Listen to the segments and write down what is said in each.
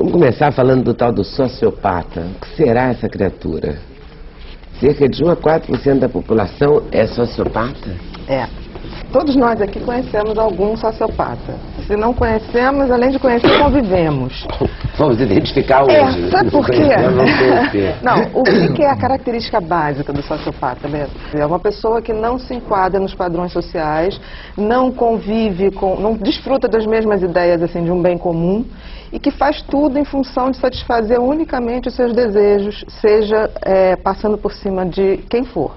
Vamos começar falando do tal do sociopata. O que será essa criatura? Cerca de 1 a 4% da população é sociopata? É. Todos nós aqui conhecemos algum sociopata. Se não conhecemos, além de conhecer, convivemos. Vamos identificar hoje. Sabe por quê? Não, o que é a característica básica do sociopata, Beto? É uma pessoa que não se enquadra nos padrões sociais, não convive com, não desfruta das mesmas ideias assim de um bem comum e que faz tudo em função de satisfazer unicamente os seus desejos, seja passando por cima de quem for.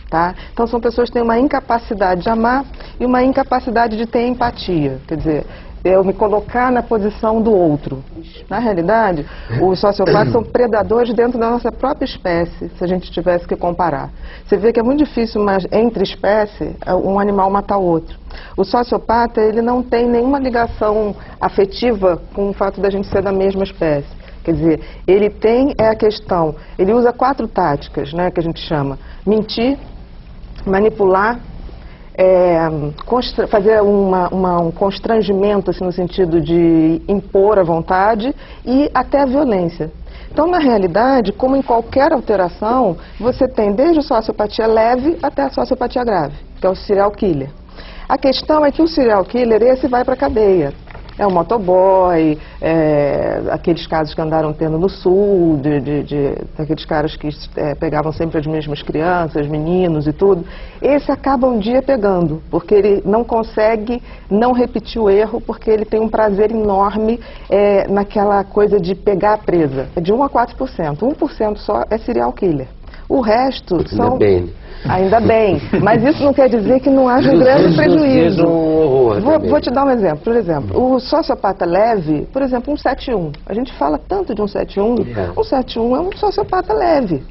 Tá? Então são pessoas que têm uma incapacidade de amar e uma incapacidade de ter empatia, quer dizer, eu me colocar na posição do outro. Na realidade, os sociopatas são predadores dentro da nossa própria espécie, se a gente tivesse que comparar. Você vê que é muito difícil, mas entre espécies, um animal matar o outro. O sociopata, ele não tem nenhuma ligação afetiva com o fato da gente ser da mesma espécie. Quer dizer, ele tem a questão, ele usa 4 táticas, né, que a gente chama: mentir, manipular, fazer um constrangimento, assim, no sentido de impor a vontade e até a violência. Então, na realidade, como em qualquer alteração, você tem desde a sociopatia leve até a sociopatia grave, que é o serial killer. A questão é que o serial killer, esse vai para a cadeia. É o motoboy, aqueles casos que andaram tendo no sul, daqueles caras que pegavam sempre as mesmas crianças, meninos e tudo. Esse acaba um dia pegando, porque ele não consegue não repetir o erro, porque ele tem um prazer enorme naquela coisa de pegar a presa. É de 1 a 4%. 1% só é serial killer. O resto são... Ainda bem, mas isso não quer dizer que não haja um grande prejuízo. Vou te dar um exemplo. Por exemplo, o sociopata leve, por exemplo, 171. A gente fala tanto de 171. 171 é um sociopata leve.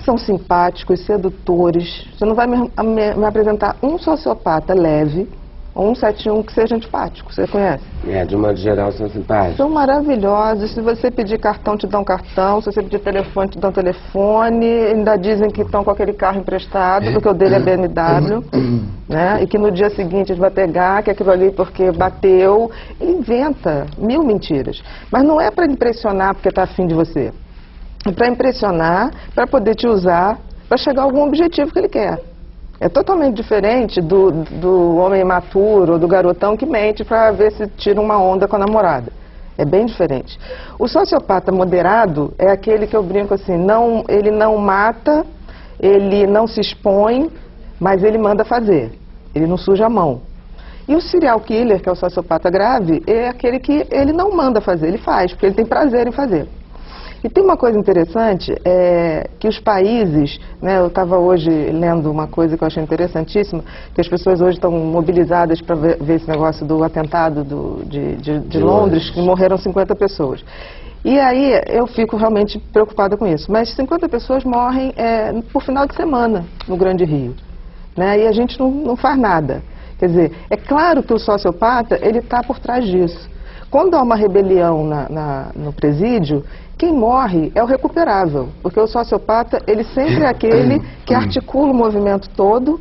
São simpáticos, sedutores. Você não vai me apresentar um sociopata leve ou 171 que seja antipático. Você conhece? De um modo geral são simpáticos. São maravilhosos. Se você pedir cartão, te dão cartão. Se você pedir telefone, te dão telefone. Ainda dizem que estão com aquele carro emprestado, porque o dele é BMW, né? E que no dia seguinte ele vai pegar, que aquilo ali porque bateu. Ele inventa 1000 mentiras. Mas não é para impressionar porque está afim de você. É para impressionar, para poder te usar, para chegar a algum objetivo que ele quer. É totalmente diferente do homem imaturo ou do garotão que mente para ver se tira uma onda com a namorada. É bem diferente. O sociopata moderado é aquele que eu brinco assim, ele não mata, ele não se expõe, mas ele manda fazer. Ele não suja a mão. E o serial killer, que é o sociopata grave, é aquele que ele não manda fazer, ele faz, porque ele tem prazer em fazer. E tem uma coisa interessante, que os países, né, eu estava hoje lendo uma coisa que eu achei interessantíssima, que as pessoas hoje estão mobilizadas para ver esse negócio do atentado de Londres, que morreram 50 pessoas. E aí eu fico realmente preocupada com isso. Mas 50 pessoas morrem por final de semana no Grande Rio, né, e a gente não faz nada. Quer dizer, é claro que o sociopata, ele está por trás disso. Quando há uma rebelião no presídio, quem morre é o recuperável, porque o sociopata, ele sempre é aquele que articula o movimento todo,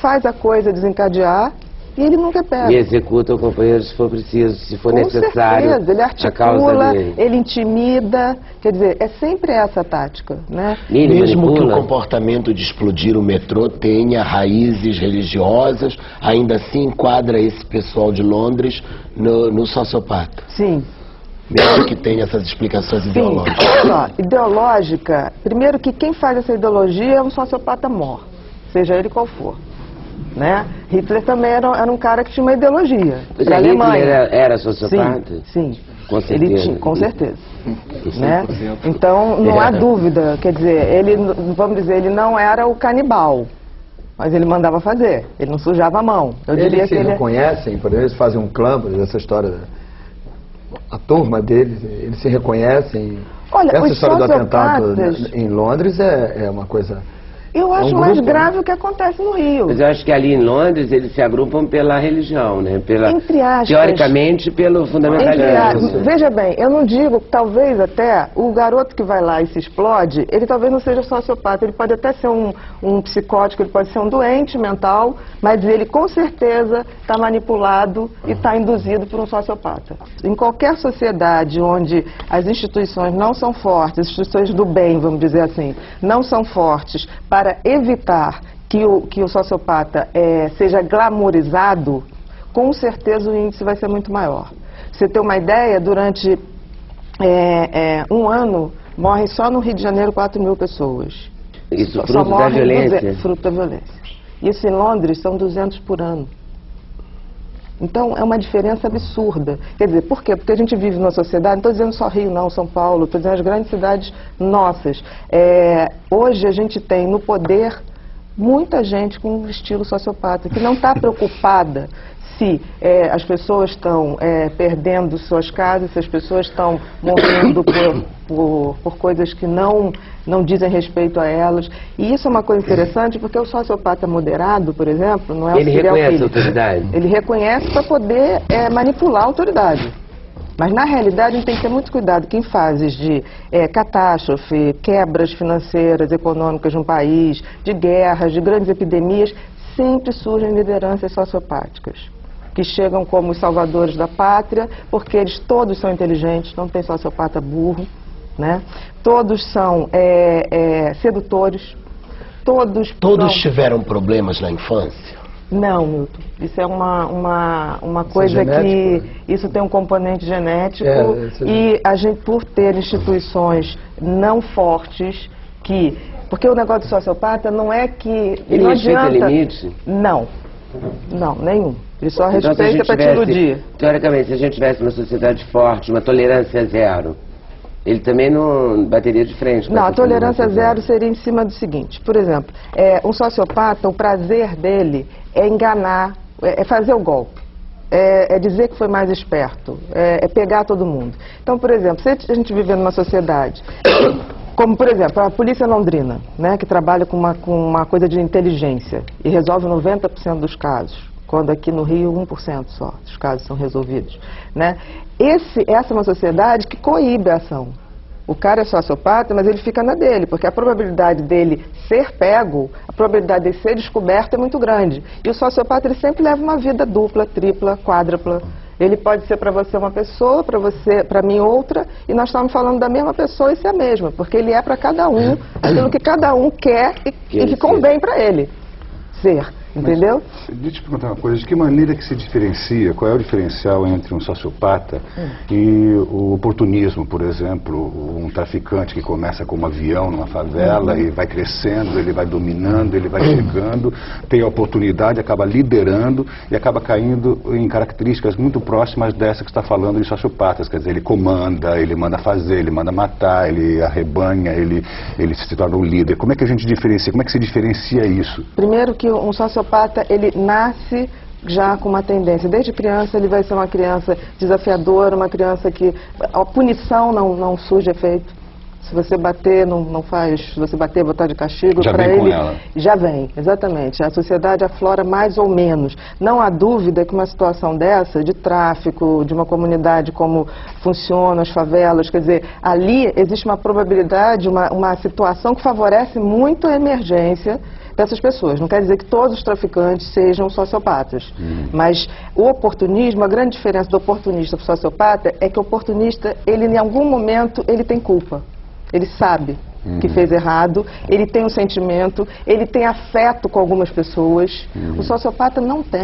faz a coisa desencadear e ele nunca pega. E executa o companheiro se for preciso, se for necessário. Com certeza, ele articula, ele intimida, quer dizer, é sempre essa a tática, né? Mesmo que o comportamento de explodir o metrô tenha raízes religiosas, ainda assim enquadra esse pessoal de Londres no sociopata. Sim. Mesmo que tenha essas explicações ideológicas. Olha só, ideológica, primeiro que quem faz essa ideologia é um sociopata mor, seja ele qual for. Né? Hitler também era um cara que tinha uma ideologia. Pra Alemanha. Era sociopata? Sim. Com certeza. Ele tinha, com certeza. Né? Então, não há dúvida. Quer dizer, vamos dizer, ele não era o canibal. Mas ele mandava fazer. Ele não sujava a mão. Eu diria que eles se reconhecem, por exemplo, eles fazem um clã, essa história, a turma deles, eles se reconhecem. Olha, essa história do atentado em Londres é uma coisa Eu acho mais grave o que acontece no Rio. Mas eu acho que ali em Londres eles se agrupam pela religião, né? Entre aspas. Teoricamente, pelo fundamentalismo. Veja bem, eu não digo, talvez até, o garoto que vai lá e se explode, ele talvez não seja sociopata, ele pode até ser um psicótico, ele pode ser um doente mental, mas ele com certeza está manipulado e está induzido por um sociopata. Em qualquer sociedade onde as instituições não são fortes, as instituições do bem, vamos dizer assim, não são fortes para evitar que o sociopata seja glamourizado, com certeza o índice vai ser muito maior. Você ter uma ideia, durante um ano, morrem só no Rio de Janeiro 4.000 pessoas. Isso fruto da violência? Fruto da violência. Isso em Londres são 200 por ano. Então, é uma diferença absurda. Quer dizer, por quê? Porque a gente vive numa sociedade, não estou dizendo só Rio, não, São Paulo, estou dizendo as grandes cidades nossas. Hoje a gente tem no poder muita gente com um estilo sociopata, que não está preocupada se as pessoas estão perdendo suas casas, se as pessoas estão morrendo por coisas que não dizem respeito a elas. E isso é uma coisa interessante, porque o sociopata moderado, por exemplo, não é o serial killer. Ele reconhece a autoridade? Ele reconhece para poder manipular a autoridade. Mas, na realidade, a gente tem que ter muito cuidado que em fases de catástrofe, quebras financeiras, econômicas de um país, de guerras, de grandes epidemias, sempre surgem lideranças sociopáticas, que chegam como os salvadores da pátria, porque eles todos são inteligentes, não tem sociopata burro, né? Todos são sedutores, Todos tiveram problemas na infância? Não, Milton. Isso é uma coisa que... Isso tem um componente genético e a gente, por ter instituições não fortes, porque o negócio do sociopata não é que... Ele respeita limite? Não, nenhum. Ele só respeita para te iludir. Teoricamente, se a gente tivesse uma sociedade forte, uma tolerância zero, ele também não bateria de frente. Não, a tolerância zero seria em cima do seguinte. Por exemplo, um sociopata, o prazer dele é enganar, é fazer o golpe, é dizer que foi mais esperto, é pegar todo mundo. Então, por exemplo, se a gente viver numa sociedade, como, por exemplo, a polícia londrina, né, que trabalha com uma coisa de inteligência e resolve 90% dos casos, quando aqui no Rio 1% só dos casos são resolvidos, né? Essa é uma sociedade que coíbe a ação. O cara é sociopata, mas ele fica na dele, porque a probabilidade dele ser pego, a probabilidade de ser descoberto é muito grande. E o sociopata, ele sempre leva uma vida dupla, tripla, quádrupla. Ele pode ser para você uma pessoa, para mim outra, e nós estamos falando da mesma pessoa e ser a mesma, porque ele é para cada um aquilo que cada um quer e que convém para ele ser. Entendeu? Mas, deixa eu te perguntar uma coisa, de que maneira que se diferencia, qual é o diferencial entre um sociopata e o oportunismo, por exemplo, um traficante que começa como avião numa favela e vai crescendo, ele vai dominando, ele vai chegando, tem a oportunidade, acaba liderando e acaba caindo em características muito próximas dessa que está falando de sociopatas, quer dizer, ele comanda, ele manda fazer, ele manda matar, ele arrebanha, ele se torna um líder. Como é que a gente diferencia, como é que se diferencia isso? Primeiro que um sociopata, ele nasce já com uma tendência. Desde criança ele vai ser uma criança desafiadora, uma criança que a punição não surge efeito. Se você bater, não faz. Se você bater, botar de castigo, para ele já vem, exatamente. A sociedade aflora mais ou menos. Não há dúvida que uma situação dessa, de tráfico, de uma comunidade como funcionam as favelas, quer dizer, ali existe uma probabilidade, uma situação que favorece muito a emergência dessas pessoas. Não quer dizer que todos os traficantes sejam sociopatas. Mas o oportunismo, a grande diferença do oportunista para o sociopata é que o oportunista, ele em algum momento, ele tem culpa. Ele sabe que fez errado, ele tem um sentimento, ele tem afeto com algumas pessoas. O sociopata não tem.